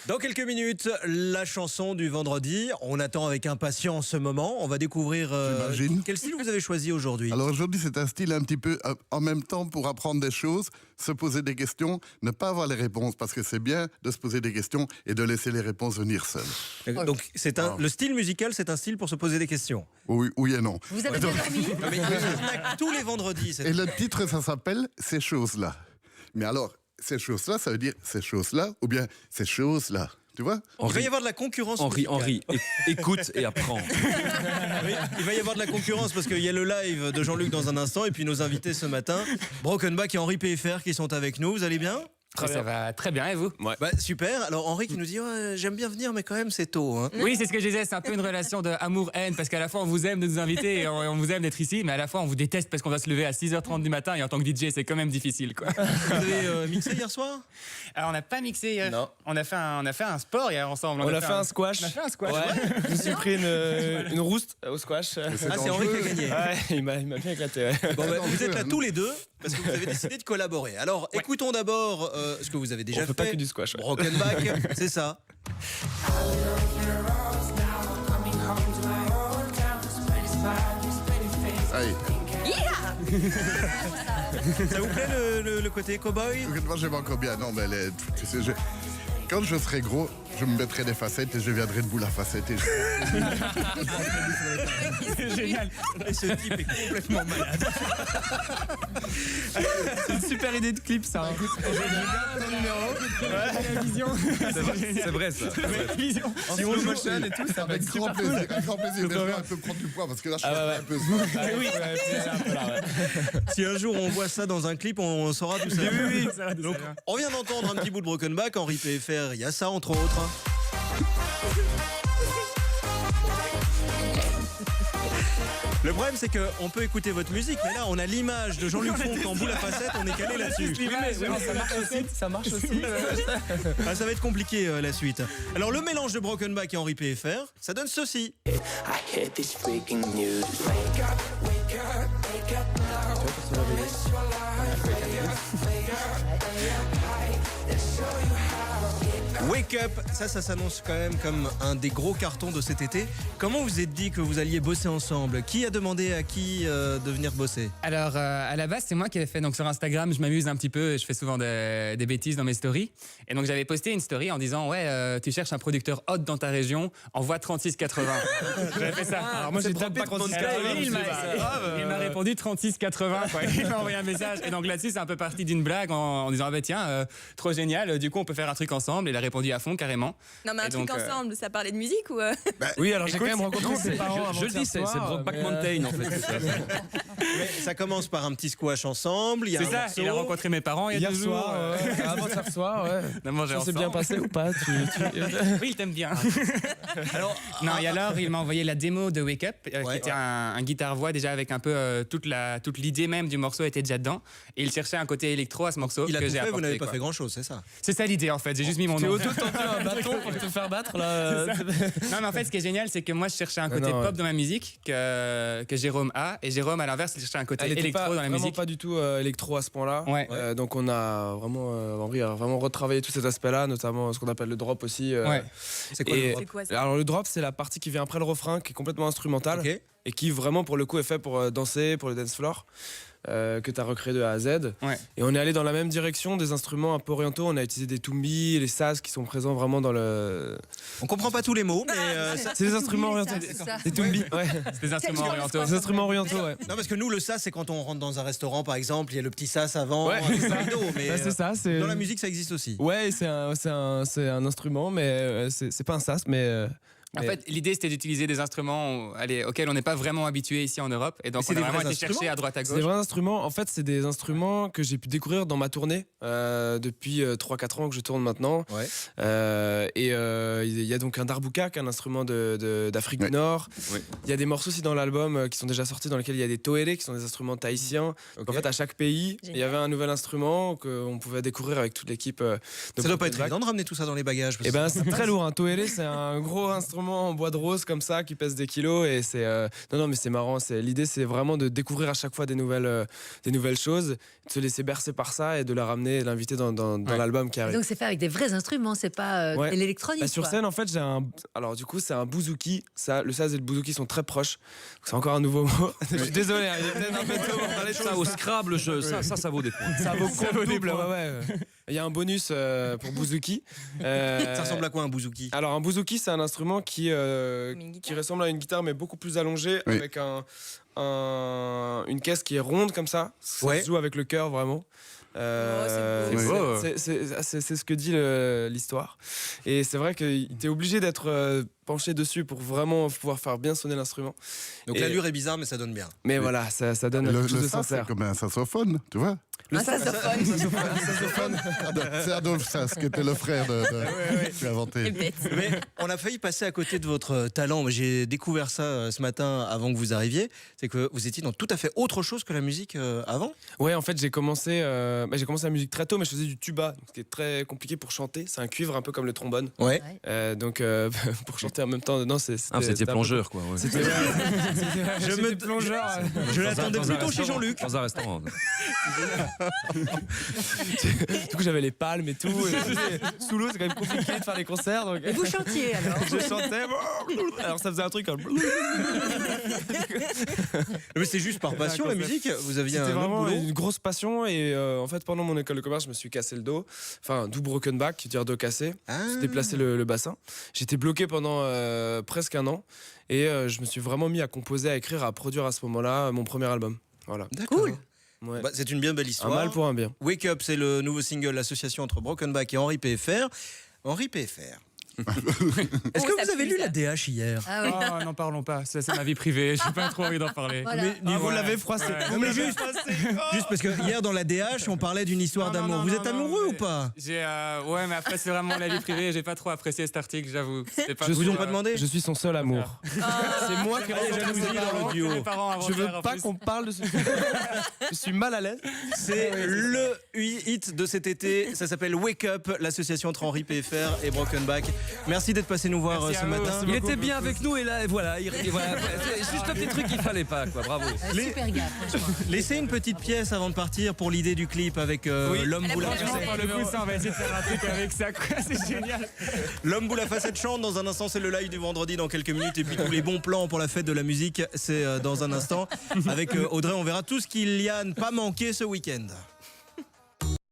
Dans quelques minutes, la chanson du vendredi. On attend avec impatience ce moment. On va découvrir quel style vous avez choisi aujourd'hui. Alors aujourd'hui, c'est un style un petit peu en même temps pour apprendre des choses, se poser des questions, ne pas avoir les réponses, parce que c'est bien de se poser des questions et de laisser les réponses venir seules. Donc le style musical, c'est un style pour se poser des questions. Oui et non. Vous avez bien dormi? Tous les vendredis. Et le titre, ça s'appelle « Ces choses-là ». Mais alors, ces choses-là, ça veut dire ces choses-là ou bien ces choses-là. Tu vois? Il va y avoir de la concurrence. Henri, écoute et apprends. Oui, il va y avoir de la concurrence parce qu'il y a le live de Jean-Luc dans un instant et puis nos invités ce matin, Brokenback et Henri PFR qui sont avec nous. Vous allez bien? Ça va très bien, et vous? Bah, super. Alors Henri qui nous dit j'aime bien venir mais quand même c'est tôt. Hein. Oui, c'est ce que je disais, c'est un peu une relation de amour-haine parce qu'à la fois on vous aime de nous inviter et on vous aime d'être ici, mais à la fois on vous déteste parce qu'on va se lever à 6h30 du matin et en tant que DJ c'est quand même difficile, quoi. Vous avez mixé hier soir? Alors on n'a pas mixé hier. Non. On a fait un sport hier ensemble. On a fait un squash. On a fait un squash. Ouais. Je me suis pris une rouste au squash. C'est Henri qui a gagné. Ouais, il m'a bien éclaté. Ouais. Bon, bah, vous êtes là tous les deux parce que vous avez décidé de collaborer. Alors écoutons d'abord ce que vous avez déjà On fait fait. pas que du squash. Ouais. Brokenback, c'est ça. Allez. Ça vous plaît le côté cowboy? Moi, j'aime encore bien. Non, mais tu sais, quand je serai gros, je me mettrai des facettes et je viendrai debout la facette. C'est génial. Et ce type est complètement malade. C'est une super idée de clip, ça. La vision. C'est vrai ça. Vision. Si on joue et tout, ça va être grand plaisir. Un grand plaisir. Mais je vais un peu prendre du poids parce que là, je suis un peu Oui, c'est un peu là, ouais. Si un jour on voit ça dans un clip, on saura tout ça. Oui, ça va, Donc, on vient d'entendre un petit bout de Brokenback, Henri PFR, il y a ça entre autres. Le problème c'est qu'on peut écouter votre musique, mais là on a l'image de Jean-Luc Fonck en boule à facettes, on est calé là-dessus. Ça marche aussi. Ah, ça va être compliqué la suite. Alors le mélange de Brokenback et Henri PFR, ça donne ceci. I hear this freaking news. Wake up now. Miss your life. Wake up, let's show you how. Wake Up, ça s'annonce quand même comme un des gros cartons de cet été. Comment vous êtes dit que vous alliez bosser ensemble? Qui a demandé à qui de venir bosser? Alors, à la base, c'est moi qui avais fait. Donc, sur Instagram, je m'amuse un petit peu et je fais souvent des bêtises dans mes stories. Et donc, j'avais posté une story en disant tu cherches un producteur hot dans ta région, envoie 36,80. J'avais fait ça. Alors, moi, j'ai tapé 36,80. Il m'a répondu 36,80. Quoi. Il m'a envoyé un message. Et donc, là-dessus, c'est un peu parti d'une blague en disant tiens, trop génial, du coup, on peut faire un truc ensemble. Et il a répondu à fond, carrément. Non, mais un Et truc donc, ensemble, ça parlait de musique ou Oui, alors j'ai quand même rencontré ses parents. Je le dis, c'est Brokeback Mountain en fait. Mais ça commence par un petit squash ensemble. Il y a C'est un ça, morceau. il a rencontré mes parents il y a Hier 2 jours. soir, avant-hier soir, ouais. On a mangé Ça s'est ensemble. bien passé ou pas Oui, il t'aime bien. Alors, Non, et alors, il m'a envoyé la démo de Wake Up, Ouais. qui était un guitare-voix déjà avec un peu toute l'idée même du morceau était déjà dedans. Et il cherchait un côté électro à ce morceau il a que tout j'ai fait, apporté. vous n'avez pas quoi. fait grand-chose, c'est ça? C'est ça l'idée en fait, j'ai juste mis mon Tu es nom. auto-tenté un bâton pour te faire battre là. Non, mais en fait, ce qui est génial, c'est que moi, je cherchais un côté non, pop dans ma musique que Jérôme a. Et Jérôme, à l'inverse, il cherchait un côté Elle était électro pas, dans la vraiment musique. pas du tout électro à ce point-là. Ouais. Donc on a vraiment, Henri a vraiment retravaillé tout cet aspect-là, notamment ce qu'on appelle le drop aussi. Ouais. C'est quoi Et- le C'est quoi ça? Alors le drop, c'est la partie qui vient après le refrain, qui est complètement instrumentale Ok. et qui vraiment pour le coup est fait pour danser, pour le dance floor. Que tu as recréé de A à Z. Ouais. Et on est allé dans la même direction, des instruments un peu orientaux. On a utilisé des tumbis, les saz qui sont présents vraiment dans le. On comprend pas tous les mots, mais C'est des instruments orientaux. C'est ça. Des tumbis, ouais. C'est des instruments orientaux. Des instruments orientaux, ouais. non, parce que nous, le sas, c'est quand on rentre dans un restaurant, par exemple, il y a le petit sas avant, Ouais. avec le rideau, mais Ouais, c'est ça. C'est... dans la musique, ça existe aussi. Ouais, c'est un instrument, mais c'est pas un sas, mais. En fait, l'idée c'était d'utiliser des instruments auxquels on n'est pas vraiment habitué ici en Europe. Et donc Mais c'est on a des vraiment vrais été chercher instruments à droite à C'est gauche. des vrais instruments. En fait, c'est des instruments que j'ai pu découvrir dans ma tournée depuis 3-4 ans que je tourne maintenant. Ouais. Il y a donc un darbuka, qui est un instrument d'Afrique du Nord. Ouais. Il y a des morceaux aussi dans l'album qui sont déjà sortis, dans lesquels il y a des toélé, qui sont des instruments tahitiens. Ok. En fait, à chaque pays, Génial. il y avait un nouvel instrument qu'on pouvait découvrir avec toute l'équipe. Ça doit pas être évident de ramener tout ça dans les bagages. parce Et que- ben, c'est très lourd. Un toélé, c'est un gros instrument instrument en bois de rose comme ça qui pèse des kilos et c'est non mais c'est marrant. L'idée c'est vraiment de découvrir à chaque fois des nouvelles choses, de se laisser bercer par ça et de la ramener, et de l'inviter dans l'album qui arrive. Donc c'est fait avec des vrais instruments, c'est pas Ouais. de l'électronique. Sur quoi. scène, en fait, alors du coup, c'est un bouzouki. Le saz et le bouzouki sont très proches. C'est encore un nouveau mot. Je suis désolé, il est peut-être un peu tôt pour parler de Ça, au Scrabble, ça vaut des points. Ça vaut double, ouais. Il y a un bonus pour bouzouki. Ça ressemble à quoi un bouzouki? Alors un bouzouki, c'est un instrument qui une guitare. ressemble à une guitare mais beaucoup plus allongée, Oui. avec une caisse qui est ronde comme ça. Ça Ouais. se joue avec le cœur vraiment. c'est beau. C'est ce que dit l'histoire. Et c'est vrai que t'es obligé d'être penché dessus pour vraiment pouvoir faire bien sonner l'instrument. Donc Et- l'allure est bizarre, mais ça donne bien. Mais voilà, ça donne Le quelque chose de sas, c'est sincère. comme un saxophone, tu vois. Un saxophone. C'est Adolphe Sass qui était le frère qui a inventé. Mais on a failli passer à côté de votre talent. Moi, j'ai découvert ça ce matin avant que vous arriviez. C'est que vous étiez dans tout à fait autre chose que la musique avant. Ouais, en fait, j'ai commencé la musique très tôt, mais je faisais du tuba, ce qui est très compliqué pour chanter. C'est un cuivre un peu comme le trombone. Ouais. Donc, pour chanter en même temps, non, Vous étiez c'était un peu- plongeur, quoi. ouais. C'était me- plongeur. Je l'attendais Dans un plutôt chez restaurant. Jean-Luc. Dans un restaurant. Du coup, j'avais les palmes et tout. Et sous l'eau, c'est quand même compliqué de faire des concerts. Donc... Et vous chantiez alors? Je chantais. Alors, ça faisait un truc comme. Mais c'est juste par passion la musique. Vous aviez C'était un autre vraiment boulot. une grosse passion. Et en fait, pendant mon école de commerce, je me suis cassé le dos. Enfin, do broken back, qui veut dire dos cassé. Ah. J'ai déplacé le bassin. J'étais bloqué pendant presque un an. Et je me suis vraiment mis à composer, à écrire, à produire à ce moment-là mon premier album. Voilà. D'accord. Ouais. Bah, c'est une bien belle Un histoire. mal pour un bien. Wake Up, c'est le nouveau single, l'association entre Broken Back et Henri PFR. Henri PFR. Est-ce que ça vous avez pue, lu ça. la DH hier? Ah oui. Oh, n'en parlons pas, ça, c'est ma vie privée, j'ai pas trop envie d'en parler. Voilà. Vous l'avez froissé. Ouais. Non, mais juste parce que hier dans la DH, on parlait d'une histoire Non, non, d'amour. non, Vous êtes non, amoureux mais ou pas? Ouais, mais après, c'est vraiment la vie privée, j'ai pas trop apprécié cet article, j'avoue. C'était pas Vous trop, ont pas demandé? Je suis son seul amour. C'est moi qui Ah, jalousie dans l'audio. Mes parents avant Je veux hier, en pas plus. qu'on parle de ce sujet. Je suis mal à l'aise. C'est le hit de cet été. Ça s'appelle Wake Up, l'association entre Henri PFR et Broken Back. Merci d'être passé nous voir Merci ce à vous. matin. Il était bien avec nous et là, voilà. Voilà. C'est juste un petit truc qu'il fallait pas, quoi. Bravo. Super gaffe, franchement. Laissez une petite pièce avant de partir pour l'idée du clip avec l'homme À la boule à prochaine. facette. Le coup, ça, on va essayer de faire un truc avec ça, quoi, c'est génial. L'homme boule à facette chante. Dans un instant, c'est le live du vendredi dans quelques minutes. Et puis tous les bons plans pour la fête de la musique, c'est dans un instant. Avec Audrey, on verra tout ce qu'il y a à ne pas manquer ce week-end.